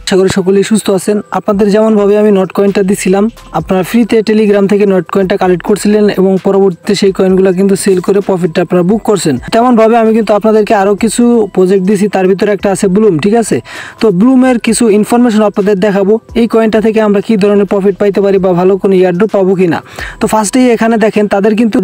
আশা করি সকলেই সুস্থ আছেন। আপনাদের যেমনভাবে আমি নোট কয়েনটা দিছিলাম, আপনারা ফ্রিতে টেলিগ্রাম থেকে নোট কয়েনটা কালেক্ট করছিলেন এবং পরবর্তীতে সেই কয়েনগুলো কিন্তু সেল করে প্রফিটটা আপনারা বুক করছেন। তেমনভাবে আমি কিন্তু আপনাদেরকে আরও কিছু প্রজেক্ট দিছি, তার ভিতরে একটা আছে ব্লুম। ঠিক আছে, তো ব্লুমের কিছু ইনফরমেশন আপনাদের দেখাবো, এই কয়েনটা থেকে আমরা কি ধরনের প্রফিট পাইতে পারি বা ভালো কোনো ইয়ারড্রপ পাবো কিনা। তো ফার্স্টেই এখানে দেখেন তাদের কিন্তু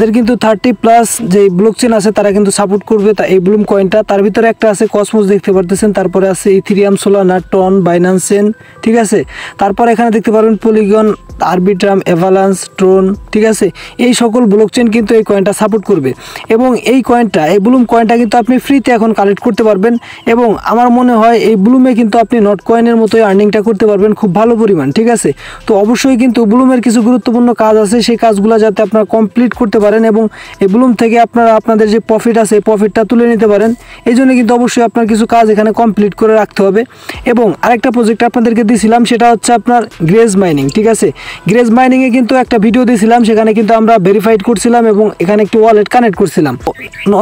30+ যে ব্লকচেন আছে তারা কিন্তু সাপোর্ট করবে এই ব্লুম কয়েনটা। তার ভিতরে একটা আছে কসমোস দেখতে পারতেছেন, তারপরে আছে Ethereum, Solana, Ton, Binance chain. ঠিক আছে, তারপর এখানে দেখতে পারবেন পলিগন, আরবিট্রাম, এভালান্স, ট্রোন। ঠিক আছে, এই সকল ব্লকচেন কিন্তু এই কয়েনটা সাপোর্ট করবে এবং এই কয়েনটা, এই ব্লুম কয়েনটা কিন্তু আপনি ফ্রিতে এখন কালেক্ট করতে পারবেন এবং আমার মনে হয় এই ব্লুমে কিন্তু আপনি নোট কয়েনের মতোই আর্নিংটা করতে পারবেন খুব ভালো পরিমাণ। ঠিক আছে, তো অবশ্যই কিন্তু ব্লুমের কিছু গুরুত্বপূর্ণ কাজ আছে, সেই কাজগুলো যাতে আপনারা কমপ্লিট করতে পারেন এবং এই ব্লুম থেকে আপনারা আপনাদের যে প্রফিট আছে এই প্রফিটটা তুলে নিতে পারেন। এই জন্য কিন্তু অবশ্যই আপনার কিছু কাজ এখানে কমপ্লিট করে রাখতে হবে। এবং আরেকটা প্রজেক্ট আপনাদেরকে দিয়েছিলাম, সেটা হচ্ছে আপনার গ্রেজ মাইনিং। ঠিক আছে, গ্রেজ মাইনিংয়ে কিন্তু একটা ভিডিও দিয়েছিলাম, সেখানে কিন্তু আমরা ভেরিফাইড করছিলাম এবং এখানে একটি ওয়ালেট কানেক্ট করছিলাম।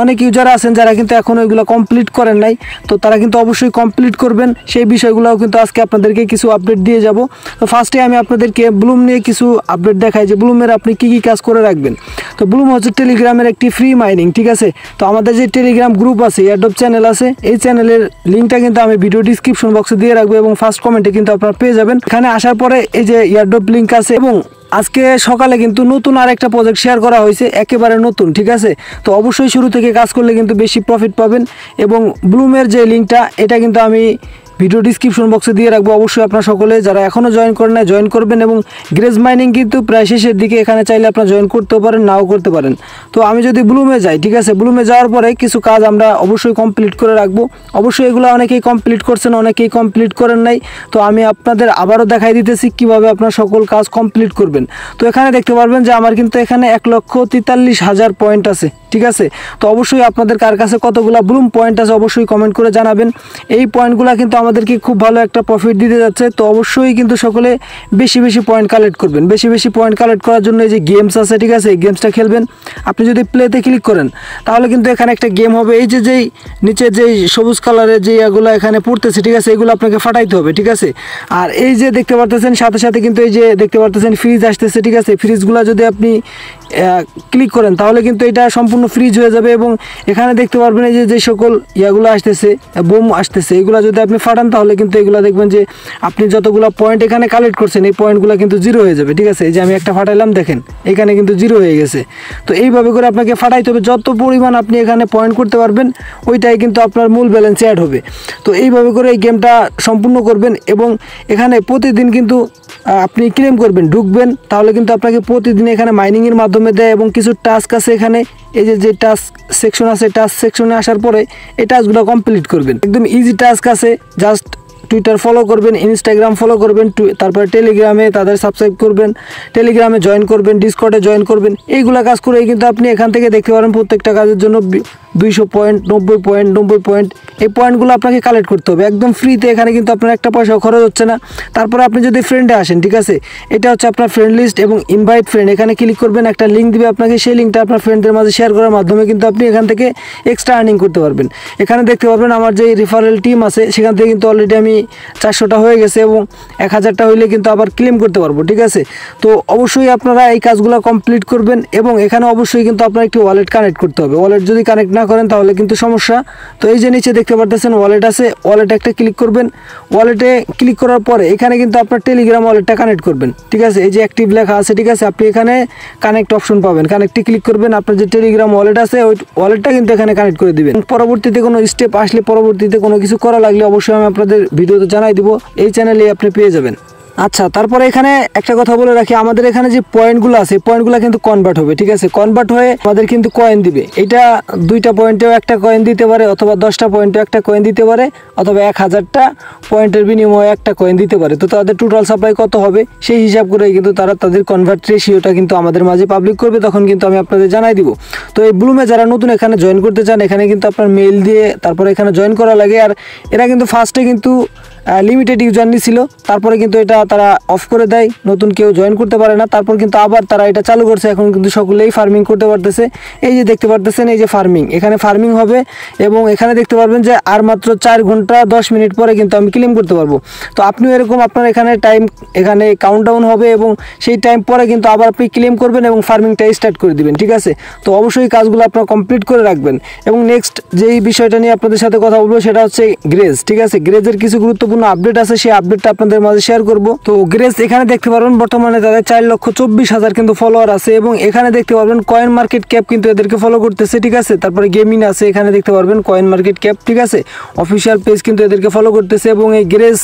অনেক ইউজার আছেন যারা কিন্তু এখনও এগুলো কমপ্লিট করেন নাই, তো তারা কিন্তু অবশ্যই কমপ্লিট করবেন। সেই বিষয়গুলোও কিন্তু আজকে আপনাদেরকে কিছু আপডেট দিয়ে যাব। তো ফার্স্টে আমি আপনাদেরকে ব্লুম নিয়ে কিছু আপডেট দেখাই যে ব্লুমের আপনি কী কী কাজ করে রাখবেন। তো ব্লুম হচ্ছে টেলিগ্রামের একটি ফ্রি মাইনিং। ঠিক আছে, তো আমাদের যে টেলিগ্রাম গ্রুপ আছে, এয়ারড্রপ চ্যানেল আছে, এই চ্যানেলের লিঙ্কটা কিন্তু আমি ভিডিও ডিসক্রিপশন বক্সে দিয়ে রাখবো এবং ফার্স্ট কমেন্টে কিন্তু আপনারা পেয়ে যাবেন। এখানে আসার পরে এই যে এয়ারড্রপ লিঙ্ক আছে এবং আজকে সকালে কিন্তু নতুন আরেকটা প্রজেক্ট শেয়ার করা হয়েছে, একেবারে নতুন। ঠিক আছে, তো অবশ্যই শুরু থেকে কাজ করলে কিন্তু বেশি প্রফিট পাবেন এবং ব্লুমের যে লিঙ্কটা এটা কিন্তু আমি ভিডিও ডিসক্রিপশন বক্সে দিয়ে রাখবো। অবশ্যই আপনারা সকলে যারা এখনও জয়েন করেন না জয়েন করবেন এবং গ্রেজ মাইনিং কিন্তু প্রায় শেষের দিকে, এখানে চাইলে আপনারা জয়েন করতেও পারেন, নাও করতে পারেন। তো আমি যদি ব্লুমে যাই, ঠিক আছে, ব্লুমে যাওয়ার পরে কিছু কাজ আমরা অবশ্যই কমপ্লিট করে রাখবো। অবশ্যই এগুলো অনেকেই কমপ্লিট করছেন, অনেকেই কমপ্লিট করেন নাই। তো আমি আপনাদের আবারও দেখাই দিতেছি কীভাবে আপনারা সকল কাজ কমপ্লিট করবেন। তো এখানে দেখতে পারবেন যে আমার কিন্তু এখানে 1,43,000 পয়েন্ট আছে। ঠিক আছে, তো অবশ্যই আপনাদের কার কাছে কতগুলো ব্লুম পয়েন্ট আছে অবশ্যই কমেন্ট করে জানাবেন। এই পয়েন্টগুলো কিন্তু আমাদেরকে খুব ভালো একটা প্রফিট দিতে যাচ্ছে। তো অবশ্যই কিন্তু সকলে বেশি বেশি পয়েন্ট কালেক্ট করবেন। বেশি বেশি পয়েন্ট কালেক্ট করার জন্য এই যে গেমস আছে, ঠিক আছে, এই গেমসটা খেলবেন। আপনি যদি প্লেতে ক্লিক করেন তাহলে কিন্তু এখানে একটা গেম হবে, এই যে যেই নিচে যেই সবুজ কালারের যে এগুলো এখানে পড়তেছে, ঠিক আছে, এগুলো আপনাকে ফাটাইতে হবে। ঠিক আছে, আর এই যে দেখতে পারতেছেন সাথে সাথে কিন্তু এই যে দেখতে পারতেছেন ফ্রিজ আসতেছে। ঠিক আছে, ফ্রিজগুলো যদি আপনি ক্লিক করেন তাহলে কিন্তু এটা সম্পূর্ণ ফ্রিজ হয়ে যাবে এবং এখানে দেখতে পারবেন এই যে সকল ইয়াগুলো আসতেছে, বোম আসতেছে, এগুলো যদি আপনি ফাটান তাহলে কিন্তু এগুলো দেখবেন যে আপনি যতগুলো পয়েন্ট এখানে কালেক্ট করছেন এই পয়েন্টগুলো কিন্তু জিরো হয়ে যাবে। ঠিক আছে, এই যে আমি একটা ফাটাইলাম, দেখেন এখানে কিন্তু জিরো হয়ে গেছে। তো এইভাবে করে আপনাকে ফাটাইতে হবে, যত পরিমাণ আপনি এখানে পয়েন্ট করতে পারবেন ওইটাই কিন্তু আপনার মূল ব্যালেন্সে অ্যাড হবে। তো এইভাবে করে এই গেমটা সম্পূর্ণ করবেন এবং এখানে প্রতিদিন কিন্তু আপনি ক্লেম করবেন, ঢুকবেন, তাহলে কিন্তু আপনাকে প্রতিদিন এখানে মাইনিংয়ের মাধ্যমে দেয় এবং কিছু টাস্ক আছে এখানে, এই যে টাস্ক সেকশন আছে, টাস্ক সেকশনে আসার পরে এই টাস্কগুলো কমপ্লিট করবেন। একদম ইজি টাস্ক আছে, জাস্ট টুইটার ফলো করবেন, ইনস্টাগ্রাম ফলো করবেন, তারপরে টেলিগ্রামে তাদের সাবস্ক্রাইব করবেন, টেলিগ্রামে জয়েন করবেন, ডিসকর্ডে জয়েন করবেন। এইগুলো কাজ করেই কিন্তু আপনি এখান থেকে দেখতে পারেন প্রত্যেকটা কাজের জন্য 200 পয়েন্ট, 90 পয়েন্ট, এই পয়েন্টগুলো আপনাকে কালেক্ট করতে হবে একদম ফ্রিতে। এখানে কিন্তু আপনার একটা পয়সাও খরচ হচ্ছে না। তারপরে আপনি যদি ফ্রেন্ডে আসেন, ঠিক আছে, এটা হচ্ছে আপনার ফ্রেন্ড লিস্ট এবং ইনভাইট ফ্রেন্ড, এখানে ক্লিক করবেন, একটা লিঙ্ক দিবে আপনাকে, সেই লিঙ্কটা আপনার ফ্রেন্ডদের মাঝে শেয়ার করার মাধ্যমে কিন্তু আপনি এখান থেকে এক্সট্রা আর্নিং করতে পারবেন। এখানে দেখতে পারবেন আমার যে রেফারেল টিম আছে সেখান থেকে কিন্তু অলরেডি আমি 400টা হয়ে গেছে এবং 1000টা হইলে কিন্তু আবার ক্লেম করতে পারবো। ঠিক আছে, তো অবশ্যই আপনারা এই কাজগুলো কমপ্লিট করবেন এবং এখানে অবশ্যই কিন্তু আপনার একটি ওয়ালেট কানেক্ট করতে হবে। ওয়ালেট যদি কানেক্ট না করেন তাহলে কিন্তু সমস্যা। তো এই যে নিচে দেখতে পারতেছেন ওয়ালেট আছে, ওয়ালেটে একটা ক্লিক করবেন। ওয়ালেটে ক্লিক করার পরে এখানে কিন্তু আপনার টেলিগ্রাম ওয়ালেটটা কানেক্ট করবেন। ঠিক আছে, এই যে অ্যাক্টিভ লেখা আছে, ঠিক আছে, আপনি এখানে কানেক্ট অপশন পাবেন, কানেক্টে ক্লিক করবেন, আপনার যে টেলিগ্রাম ওয়ালেট আছে ওই ওয়ালেটটা কিন্তু এখানে কানেক্ট করে দিবেন। পরবর্তীতে কোনো স্টেপ আসলে, পরবর্তীতে কোনো কিছু করা লাগলে অবশ্যই আমি আপনাদের ভিডিওতে জানাই দিব, এই চ্যানেলে আপনি পেয়ে যাবেন। আচ্ছা, তারপরে এখানে একটা কথা বলে রাখি, আমাদের এখানে যে পয়েন্টগুলো আছে পয়েন্টগুলো কিন্তু কনভার্ট হবে। ঠিক আছে, কনভার্ট হয়ে আমাদের কিন্তু কয়েন দিবে। এটা 2টা পয়েন্টেও একটা কয়েন দিতে পারে, অথবা 10টা পয়েন্টেও একটা কয়েন দিতে পারে, অথবা 1000টা পয়েন্টের বিনিময়ে একটা কয়েন দিতে পারে। তো তাদের টোটাল সাপ্লাই কত হবে সেই হিসাব করে কিন্তু তারা তাদের কনভার্ট রেশিওটা কিন্তু আমাদের মাঝে পাবলিক করবে, তখন কিন্তু আমি আপনাদের জানাই দিব। তো এই ব্লুমে যারা নতুন এখানে জয়েন করতে চান, এখানে কিন্তু আপনার মেইল দিয়ে তারপরে এখানে জয়েন করা লাগে। আর এরা কিন্তু ফার্স্টে কিন্তু লিমিটেড ইউজার নিছিল, তারপরে কিন্তু এটা তারা অফ করে দেয়, নতুন কেউ জয়েন করতে পারে না। তারপর কিন্তু আবার তারা এটা চালু করছে, এখন কিন্তু সকলেই ফার্মিং করতে পারতেছে। এই যে দেখতে পারতেছেন, এই যে ফার্মিং, এখানে ফার্মিং হবে এবং এখানে দেখতে পারবেন যে আর মাত্র 4 ঘন্টা 10 মিনিট পরে কিন্তু আমি ক্লেম করতে পারবো। তো আপনিও এরকম আপনার এখানে টাইম, এখানে কাউন্টডাউন হবে এবং সেই টাইম পরে কিন্তু আবার আপনি ক্লেম করবেন এবং ফার্মিংটা স্টার্ট করে দিবেন, ঠিক আছে। তো অবশ্যই কাজগুলো আপনারা কমপ্লিট করে রাখবেন। এবং নেক্সট যেই বিষয়টা নিয়ে আপনাদের সাথে কথা বলবো সেটা হচ্ছে গ্রেজ, ঠিক আছে। গ্রেজের কিছু গুরুত্বপূর্ণ আপডেট আছে, সেই আপডেটটা আপনাদের মাঝে শেয়ার করব। তো গ্রেজ এখানে দেখতে পারবেন বর্তমানে তাদের 4,24,000 কিন্তু ফলোয়ার আছে এবং এখানে দেখতে পারবেন কয়েন মার্কেট ক্যাপ কিন্তু এদেরকে ফলো করতেছে, ঠিক আছে। তারপরে গেমিং আছে, এখানে দেখতে পারবেন কয়েন মার্কেট ক্যাপ, ঠিক আছে। অফিসিয়াল পেজ কিন্তু এদেরকে ফলো করতেছে এবং এই গ্রেজ,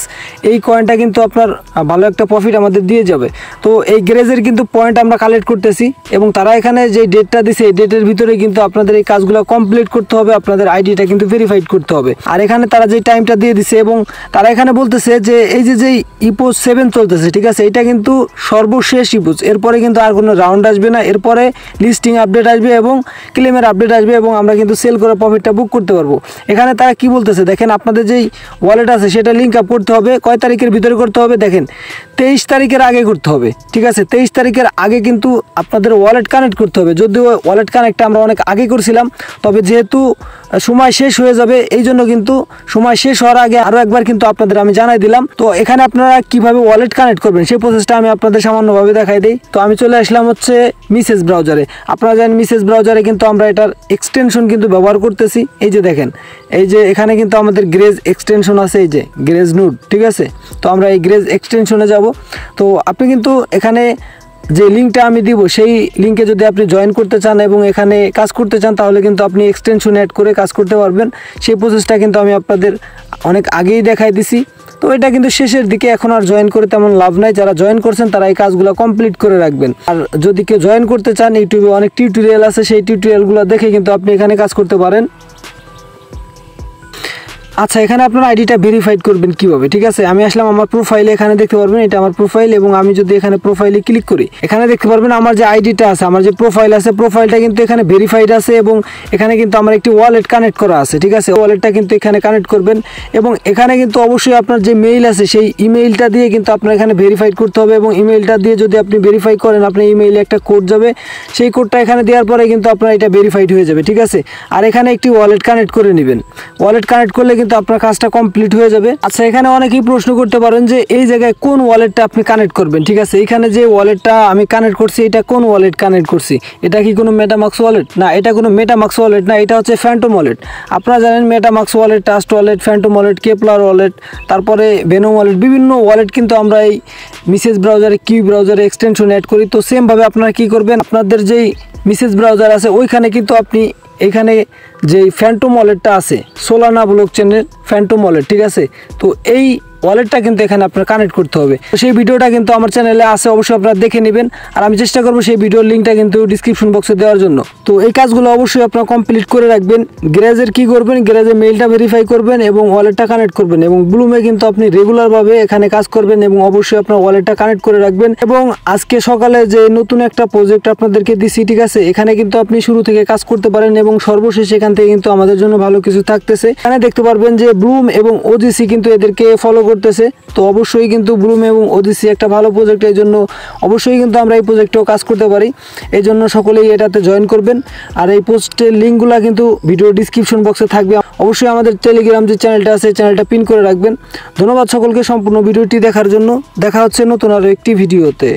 এই কয়েনটা কিন্তু আপনার ভালো একটা প্রফিট আমাদের দিয়ে যাবে। তো এই গ্রেজের কিন্তু পয়েন্ট আমরা কালেক্ট করতেছি এবং তারা এখানে যে ডেটটা দিছে এই ডেটের ভিতরে কিন্তু আপনাদের এই কাজগুলো কমপ্লিট করতে হবে, আপনাদের আইডিটা কিন্তু ভেরিফাইড করতে হবে। আর এখানে তারা যে টাইমটা দিয়ে দিছে এবং তারা এখানে বলতেছে যে এই যে ইপোজ 7 চলতেছে, ঠিক আছে, এটা কিন্তু সর্বশেষ ইপোজ, এরপরে কিন্তু আর কোনো রাউন্ড আসবে না, এরপরে লিস্টিং আপডেট আসবে এবং ক্লেমের আপডেট আসবে এবং আমরা কিন্তু সেল করে প্রফিটটা বুক করতে পারবো। এখানে তারা কি বলতেছে দেখেন, আপনাদের যেই ওয়ালেট আছে সেটা লিঙ্ক আপ করতে হবে, কয় তারিখের ভিতরে করতে হবে দেখেন, 23 তারিখের আগে করতে হবে, ঠিক আছে। 23 তারিখের আগে কিন্তু আপনাদের ওয়ালেট কানেক্ট করতে হবে। যদিও ওয়ালেট কানেক্টটা আমরা অনেক আগে করছিলাম, তবে যেহেতু সময় শেষ হয়ে যাবে এই জন্য কিন্তু সময় শেষ হওয়ার আগে আরও একবার কিন্তু আপনাদের আমি জানাই দিলাম। তো এখানে আপনারা কিভাবে ওয়ালেট কানেক্ট করবেন সেই প্রসেসটা আমি আপনাদের সামান্যভাবে দেখাই দিই। তো আমি চলে আসলাম হচ্ছে মেসেজ ব্রাউজারে। আপনারা জানেন মেসেজ ব্রাউজারে কিন্তু আমরা এটার এক্সটেনশন কিন্তু ব্যবহার করতেছি। এই যে দেখেন, এই যে এখানে কিন্তু আমাদের গ্রেজ এক্সটেনশন আছে, এই যে গ্রেজ নোড, ঠিক আছে। তো আমরা এই গ্রেজ এক্সটেনশনে যাব। তো আপনি কিন্তু এখানে যে লিঙ্কটা আমি দিব সেই লিঙ্কে যদি আপনি জয়েন করতে চান এবং এখানে কাজ করতে চান তাহলে কিন্তু আপনি এক্সটেনশন অ্যাড করে কাজ করতে পারবেন। সেই প্রসেসটা কিন্তু আমি আপনাদের অনেক আগেই দেখাই দিছি। তো এটা কিন্তু শেষের দিকে, এখন আর জয়েন করে তেমন লাভ নাই। যারা জয়েন করছেন তারা এই কাজগুলো কমপ্লিট করে রাখবেন। আর যদি কেউ জয়েন করতে চান, ইউটিউবে অনেক টিউটোরিয়াল আছে, সেই টিউটোরিয়ালগুলো দেখে কিন্তু আপনি এখানে কাজ করতে পারেন। আচ্ছা, এখানে আপনার আইডিটা ভেরিফাইড করবেন কিভাবে, ঠিক আছে। আমি আসলাম আমার প্রোফাইলে, এখানে দেখতে পারবেন এটা আমার প্রোফাইল এবং আমি যদি এখানে প্রোফাইলে ক্লিক করি এখানে দেখতে পারবেন আমার যে আইডিটা আছে, আমার যে প্রোফাইল আছে, প্রোফাইলটা কিন্তু এখানে ভেরিফাইড আছে এবং এখানে কিন্তু আমার একটি ওয়ালেট কানেক্ট করা আছে, ঠিক আছে। ওয়ালেটটা কিন্তু এখানে কানেক্ট করবেন এবং এখানে কিন্তু অবশ্যই আপনার যে মেইল আছে সেই ইমেইলটা দিয়ে কিন্তু আপনার এখানে ভেরিফাইড করতে হবে এবং ইমেইলটা দিয়ে যদি আপনি ভেরিফাই করেন আপনার ইমেইলে একটা কোড যাবে, সেই কোডটা এখানে দেওয়ার পরে কিন্তু আপনার এটা ভেরিফাইড হয়ে যাবে, ঠিক আছে। আর এখানে একটি ওয়ালেট কানেক্ট করে নেবেন। ওয়ালেট কানেক্ট করলে কিন্তু আপনার কাজটা কমপ্লিট হয়ে যাবে। আচ্ছা, এখানে অনেকেই প্রশ্ন করতে পারেন যে এই জায়গায় কোন ওয়ালেটটা আপনি কানেক্ট করবেন, ঠিক আছে। এখানে যে ওয়ালেটটা আমি কানেক্ট করছি এটা কোন ওয়ালেট কানেক্ট করছি, এটা কি কোনো মেটামাক্স ওয়ালেট? না, এটা কোনো মেটামাক্স ওয়ালেট না, এটা হচ্ছে ফ্যান্টম ওয়ালেট। আপনারা জানেন MetaMask wallet, trust wallet, Phantom wallet, Kepler wallet, তারপরে ভেনম ওয়ালেট, বিভিন্ন ওয়ালেট কিন্তু আমরা এই মেসেজ ব্রাউজারে, কিউ ব্রাউজারে এক্সটেনশন অ্যাড করি। তো সেমভাবে আপনারা কি করবেন, আপনাদের যেই মেসেজ ব্রাউজার আছে ওইখানে কিন্তু আপনি এখানে যে ফ্যান্টম ওয়ালেটটা আছে, সোলানা ব্লকচেনের ফ্যান্টম ওয়ালেট, ঠিক আছে। তো এই ওয়ালেটটা কিন্তু এখানে আপনার কানেক্ট করতে হবে। তো সেই ভিডিওটা কিন্তু আমার চ্যানেলে আছে, অবশ্যই আপনারা দেখে নেবেন। আর আমি চেষ্টা করবো সেই ভিডিওর লিঙ্কটা কিন্তু ডিসক্রিপশন বক্সে দেওয়ার জন্য। তো এই কাজগুলো অবশ্যই আপনারা কমপ্লিট করে রাখবেন। গ্যারেজের কি করবেন, গ্যারেজের মেইলটা ভেরিফাই করবেন এবং ওয়ালেটটা কানেক্ট করবেন এবং ব্লুমে কিন্তু আপনি রেগুলারভাবে এখানে কাজ করবেন এবং অবশ্যই আপনার ওয়ালেটটা কানেক্ট করে রাখবেন। এবং আজকে সকালে যে নতুন একটা প্রজেক্ট আপনাদেরকে দিছি, ঠিক আছে, এখানে কিন্তু আপনি শুরু থেকে কাজ করতে পারেন এবং সর্বশেষ এখান থেকে কিন্তু আমাদের জন্য ভালো কিছু থাকতেছে। এখানে দেখতে পারবেন যে ব্লুম এবং ওজিসি কিন্তু এদেরকে ফলো করতেছে। তো অবশ্যই কিন্তু ব্লুম এবং ওজিসি একটা ভালো প্রজেক্ট, এই জন্য অবশ্যই কিন্তু আমরা এই প্রজেক্টেও কাজ করতে পারি। এই জন্য সকলেই এটাতে জয়েন করবেন। আর এই পোস্টের লিঙ্কগুলো কিন্তু ভিডিও ডিসক্রিপশন বক্সে থাকবে। অবশ্যই আমাদের টেলিগ্রাম যে চ্যানেলটা আছে চ্যানেলটা পিন করে রাখবেন। ধন্যবাদ সকলকে সম্পূর্ণ ভিডিওটি দেখার জন্য। দেখা হচ্ছে নতুন আরও একটি ভিডিওতে।